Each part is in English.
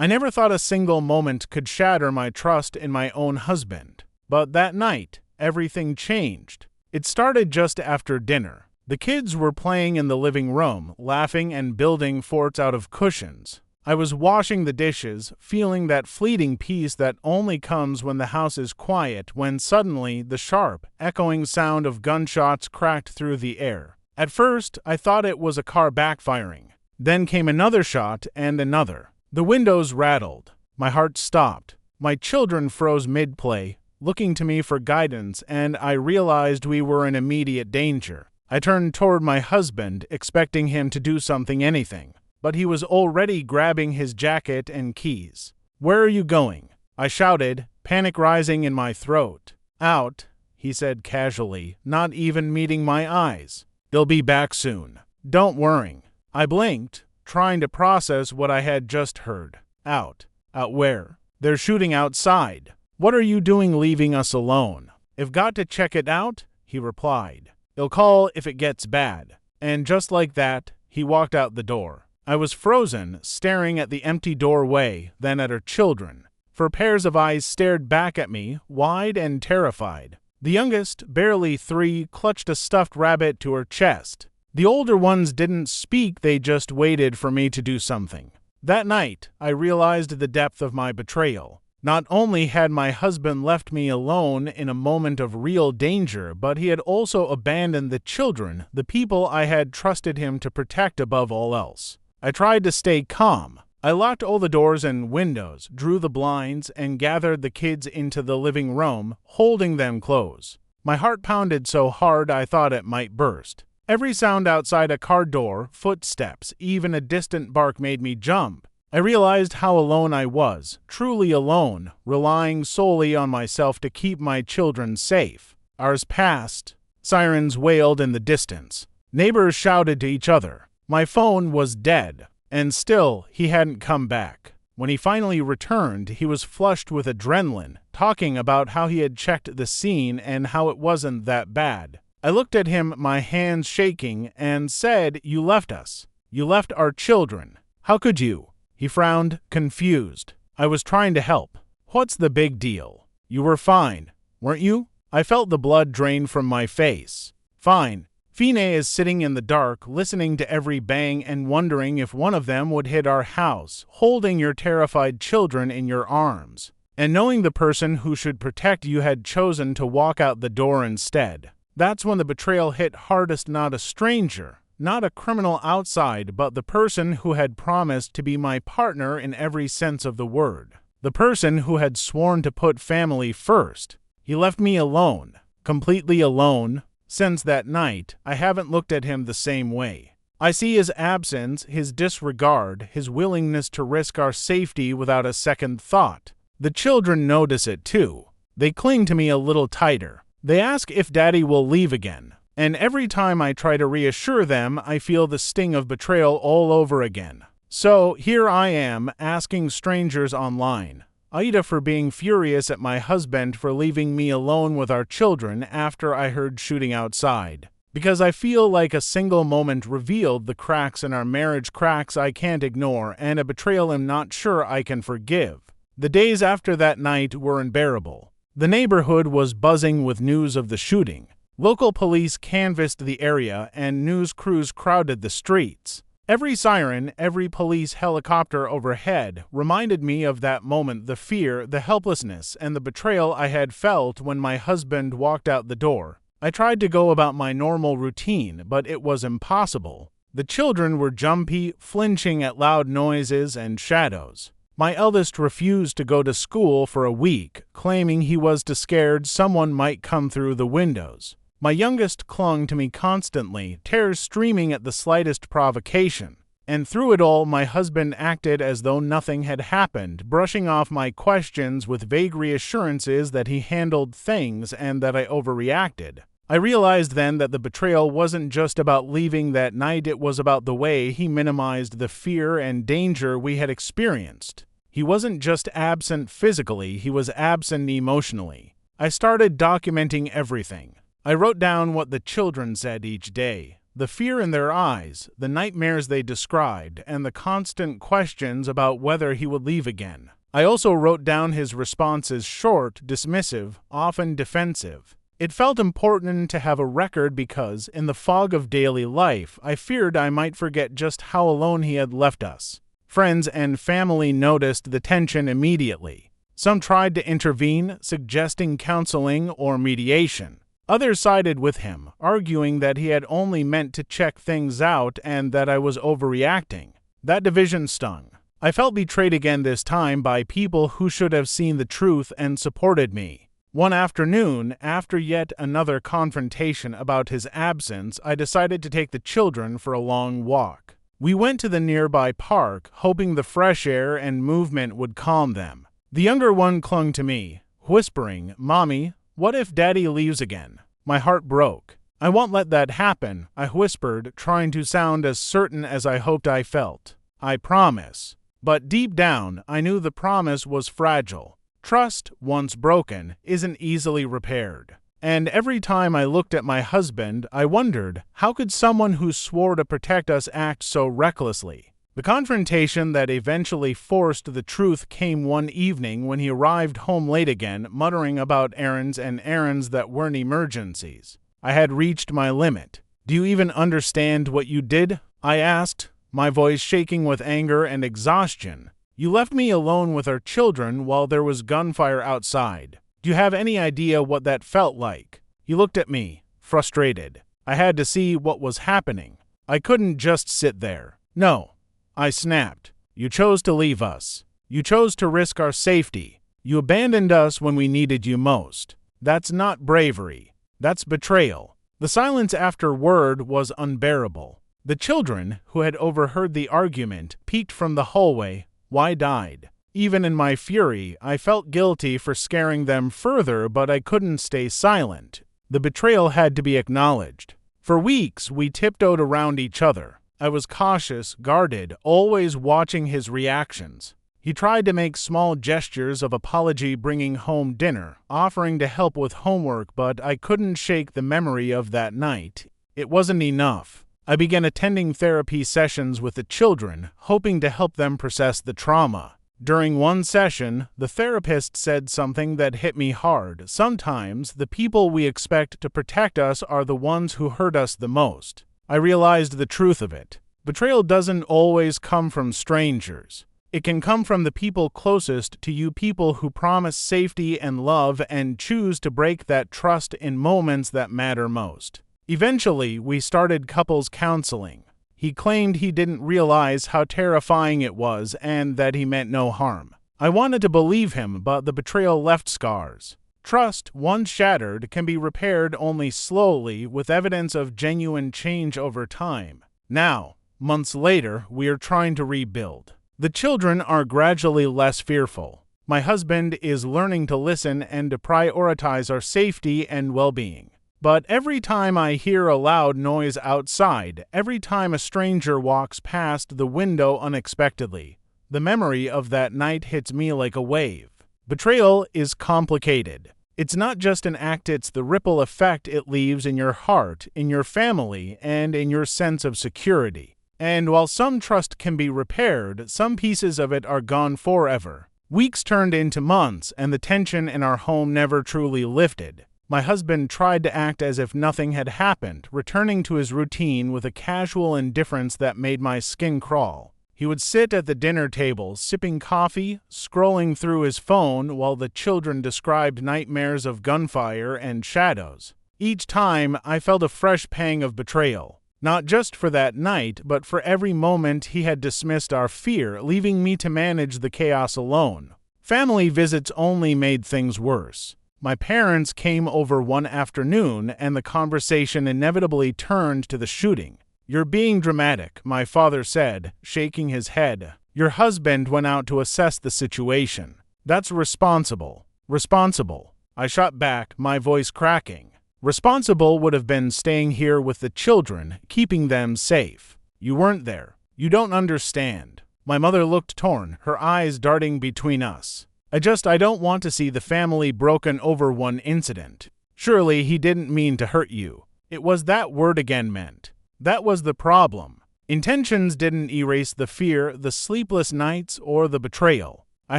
I never thought a single moment could shatter my trust in my own husband. But that night, everything changed. It started just after dinner. The kids were playing in the living room, laughing and building forts out of cushions. I was washing the dishes, feeling that fleeting peace that only comes when the house is quiet, when suddenly the sharp, echoing sound of gunshots cracked through the air. At first, I thought it was a car backfiring. Then came another shot and another. The windows rattled. My heart stopped. My children froze mid-play, looking to me for guidance, and I realized we were in immediate danger. I turned toward my husband, expecting him to do anything. But he was already grabbing his jacket and keys. "Where are you going?" I shouted, panic rising in my throat. "Out," he said casually, not even meeting my eyes. "They'll be back soon. Don't worry." I blinked, trying to process what I had just heard. Out. Out where? "They're shooting outside." "What are you doing leaving us alone?" "I've got to check it out," he replied. "I'll call if it gets bad." And just like that, he walked out the door. I was frozen, staring at the empty doorway, then at her children. 4 pairs of eyes stared back at me, wide and terrified. The youngest, barely 3, clutched a stuffed rabbit to her chest. The older ones didn't speak, they just waited for me to do something. That night, I realized the depth of my betrayal. Not only had my husband left me alone in a moment of real danger, but he had also abandoned the children, the people I had trusted him to protect above all else. I tried to stay calm. I locked all the doors and windows, drew the blinds, and gathered the kids into the living room, holding them close. My heart pounded so hard I thought it might burst. Every sound outside a car door, footsteps, even a distant bark made me jump. I realized how alone I was, truly alone, relying solely on myself to keep my children safe. Hours passed. Sirens wailed in the distance. Neighbors shouted to each other. My phone was dead, and still he hadn't come back. When he finally returned, he was flushed with adrenaline, talking about how he had checked the scene and how it wasn't that bad. I looked at him, my hands shaking, and said, "You left us. You left our children. How could you?" He frowned, confused. I was trying to help. "What's the big deal? You were fine, weren't you?" I felt the blood drain from my face. "Fine." Fine is sitting in the dark, listening to every bang and wondering if one of them would hit our house, holding your terrified children in your arms, and knowing the person who should protect you had chosen to walk out the door instead. That's when the betrayal hit hardest. Not a stranger, not a criminal outside, but the person who had promised to be my partner in every sense of the word. The person who had sworn to put family first. He left me alone, completely alone. Since that night, I haven't looked at him the same way. I see his absence, his disregard, his willingness to risk our safety without a second thought. The children notice it too. They cling to me a little tighter. They ask if Daddy will leave again. And every time I try to reassure them, I feel the sting of betrayal all over again. So here I am, asking strangers online. Aitah for being furious at my husband for leaving me alone with our children after I heard shooting outside. Because I feel like a single moment revealed the cracks in our marriage, cracks I can't ignore, and a betrayal I'm not sure I can forgive. The days after that night were unbearable. The neighborhood was buzzing with news of the shooting. Local police canvassed the area and news crews crowded the streets. Every siren, every police helicopter overhead reminded me of that moment, the fear, the helplessness, and the betrayal I had felt when my husband walked out the door. I tried to go about my normal routine, but it was impossible. The children were jumpy, flinching at loud noises and shadows. My eldest refused to go to school for a week, claiming he was too scared someone might come through the windows. My youngest clung to me constantly, tears streaming at the slightest provocation. And through it all, my husband acted as though nothing had happened, brushing off my questions with vague reassurances that he handled things and that I overreacted. I realized then that the betrayal wasn't just about leaving that night, it was about the way he minimized the fear and danger we had experienced. He wasn't just absent physically, he was absent emotionally. I started documenting everything. I wrote down what the children said each day, The fear in their eyes, the nightmares they described, and the constant questions about whether he would leave again. I also wrote down his responses: short, dismissive, often defensive. It felt important to have a record because, in the fog of daily life, I feared I might forget just how alone he had left us. Friends and family noticed the tension immediately. Some tried to intervene, suggesting counseling or mediation. Others sided with him, arguing that he had only meant to check things out and that I was overreacting. That division stung. I felt betrayed again, this time by people who should have seen the truth and supported me. One afternoon, after yet another confrontation about his absence, I decided to take the children for a long walk. We went to the nearby park, hoping the fresh air and movement would calm them. The younger one clung to me, whispering, "Mommy, what if Daddy leaves again?" My heart broke. "I won't let that happen," I whispered, trying to sound as certain as I hoped I felt. "I promise." But deep down, I knew the promise was fragile. Trust, once broken, isn't easily repaired. And every time I looked at my husband, I wondered, how could someone who swore to protect us act so recklessly? The confrontation that eventually forced the truth came one evening when he arrived home late again, muttering about errands and errands that weren't emergencies. I had reached my limit. "Do you even understand what you did?" I asked, my voice shaking with anger and exhaustion. "You left me alone with our children while there was gunfire outside. Do you have any idea what that felt like?" He looked at me, frustrated. I had to see what was happening. I couldn't just sit there. "No," I snapped. "You chose to leave us. You chose to risk our safety. You abandoned us when we needed you most. That's not bravery. That's betrayal." The silence afterward was unbearable. The children, who had overheard the argument, peeked from the hallway, wide-eyed. Even in my fury, I felt guilty for scaring them further, but I couldn't stay silent. The betrayal had to be acknowledged. For weeks, we tiptoed around each other. I was cautious, guarded, always watching his reactions. He tried to make small gestures of apology, bringing home dinner, offering to help with homework, but I couldn't shake the memory of that night. It wasn't enough. I began attending therapy sessions with the children, hoping to help them process the trauma. During one session, the therapist said something that hit me hard. Sometimes, the people we expect to protect us are the ones who hurt us the most. I realized the truth of it. Betrayal doesn't always come from strangers. It can come from the people closest to you, people who promise safety and love and choose to break that trust in moments that matter most. Eventually, we started couples counseling. He claimed he didn't realize how terrifying it was and that he meant no harm. I wanted to believe him, but the betrayal left scars. Trust, once shattered, can be repaired only slowly, with evidence of genuine change over time. Now, months later, we are trying to rebuild. The children are gradually less fearful. My husband is learning to listen and to prioritize our safety and well-being. But every time I hear a loud noise outside, every time a stranger walks past the window unexpectedly, the memory of that night hits me like a wave. Betrayal is complicated. It's not just an act, it's the ripple effect it leaves in your heart, in your family, and in your sense of security. And while some trust can be repaired, some pieces of it are gone forever. Weeks turned into months, and the tension in our home never truly lifted. My husband tried to act as if nothing had happened, returning to his routine with a casual indifference that made my skin crawl. He would sit at the dinner table, sipping coffee, scrolling through his phone while the children described nightmares of gunfire and shadows. Each time, I felt a fresh pang of betrayal. Not just for that night, but for every moment he had dismissed our fear, leaving me to manage the chaos alone. Family visits only made things worse. My parents came over one afternoon, and the conversation inevitably turned to the shooting. "You're being dramatic," my father said, shaking his head. "Your husband went out to assess the situation. That's responsible." "Responsible," I shot back, my voice cracking. "Responsible would have been staying here with the children, keeping them safe. You weren't there. You don't understand." My mother looked torn, her eyes darting between us. I don't want to see the family broken over one incident. Surely he didn't mean to hurt you." It was that word again meant. That was the problem. Intentions didn't erase the fear, the sleepless nights, or the betrayal. I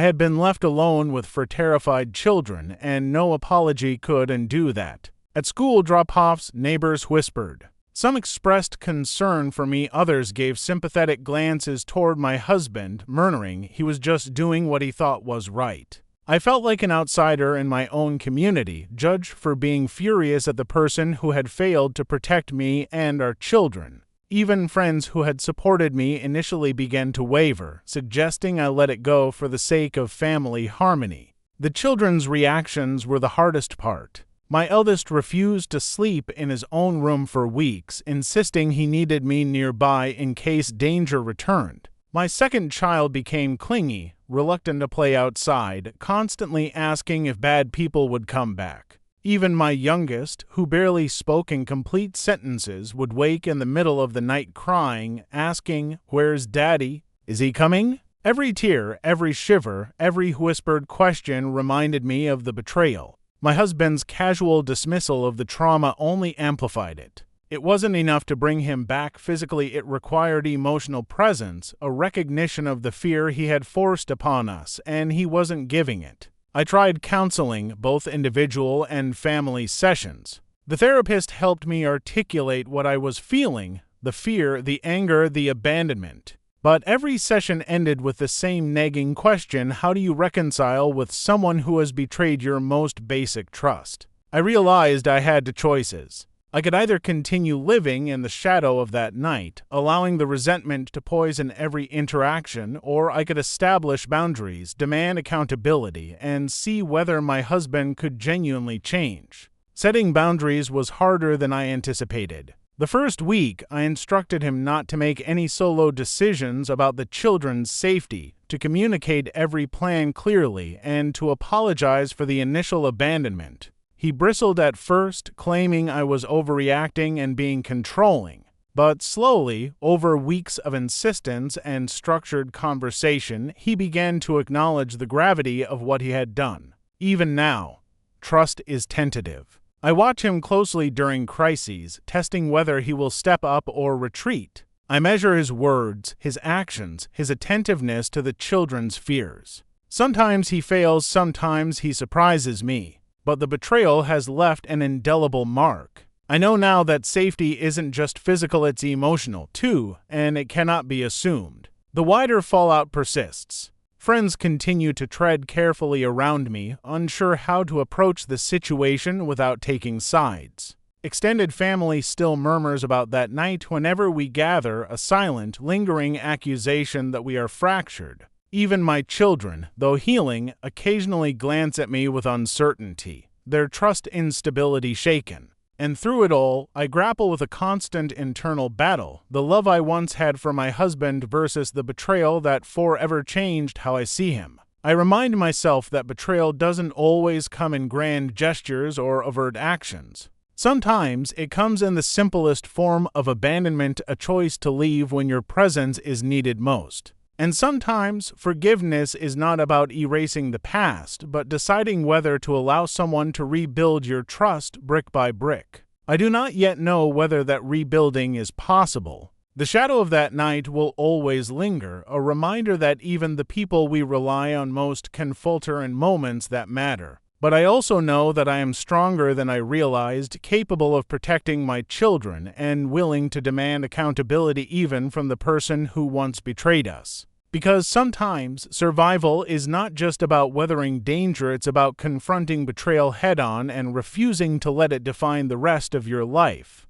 had been left alone with terrified children, and no apology could undo that. At school drop-offs, neighbors whispered. Some expressed concern for me, others gave sympathetic glances toward my husband, murmuring he was just doing what he thought was right. I felt like an outsider in my own community, judged for being furious at the person who had failed to protect me and our children. Even friends who had supported me initially began to waver, suggesting I let it go for the sake of family harmony. The children's reactions were the hardest part. My eldest refused to sleep in his own room for weeks, insisting he needed me nearby in case danger returned. My second child became clingy, reluctant to play outside, constantly asking if bad people would come back. Even my youngest, who barely spoke in complete sentences, would wake in the middle of the night crying, asking, "Where's Daddy? Is he coming?" Every tear, every shiver, every whispered question reminded me of the betrayal. My husband's casual dismissal of the trauma only amplified it. It wasn't enough to bring him back physically, it required emotional presence, a recognition of the fear he had forced upon us, and he wasn't giving it. I tried counseling, both individual and family sessions. The therapist helped me articulate what I was feeling, the fear, the anger, the abandonment. But every session ended with the same nagging question: how do you reconcile with someone who has betrayed your most basic trust? I realized I had two choices. I could either continue living in the shadow of that night, allowing the resentment to poison every interaction, or I could establish boundaries, demand accountability, and see whether my husband could genuinely change. Setting boundaries was harder than I anticipated. The first week, I instructed him not to make any solo decisions about the children's safety, to communicate every plan clearly, and to apologize for the initial abandonment. He bristled at first, claiming I was overreacting and being controlling. But slowly, over weeks of insistence and structured conversation, he began to acknowledge the gravity of what he had done. Even now, trust is tentative. I watch him closely during crises, testing whether he will step up or retreat. I measure his words, his actions, his attentiveness to the children's fears. Sometimes he fails, sometimes he surprises me. But the betrayal has left an indelible mark. I know now that safety isn't just physical, it's emotional too, and it cannot be assumed. The wider fallout persists. Friends continue to tread carefully around me, unsure how to approach the situation without taking sides. Extended family still murmurs about that night whenever we gather, a silent, lingering accusation that we are fractured. Even my children, though healing, occasionally glance at me with uncertainty, their trust instability shaken. And through it all, I grapple with a constant internal battle, the love I once had for my husband versus the betrayal that forever changed how I see him. I remind myself that betrayal doesn't always come in grand gestures or overt actions. Sometimes it comes in the simplest form of abandonment, a choice to leave when your presence is needed most. And sometimes forgiveness is not about erasing the past, but deciding whether to allow someone to rebuild your trust brick by brick. I do not yet know whether that rebuilding is possible. The shadow of that night will always linger, a reminder that even the people we rely on most can falter in moments that matter. But I also know that I am stronger than I realized, capable of protecting my children, and willing to demand accountability even from the person who once betrayed us. Because sometimes survival is not just about weathering danger, it's about confronting betrayal head-on and refusing to let it define the rest of your life.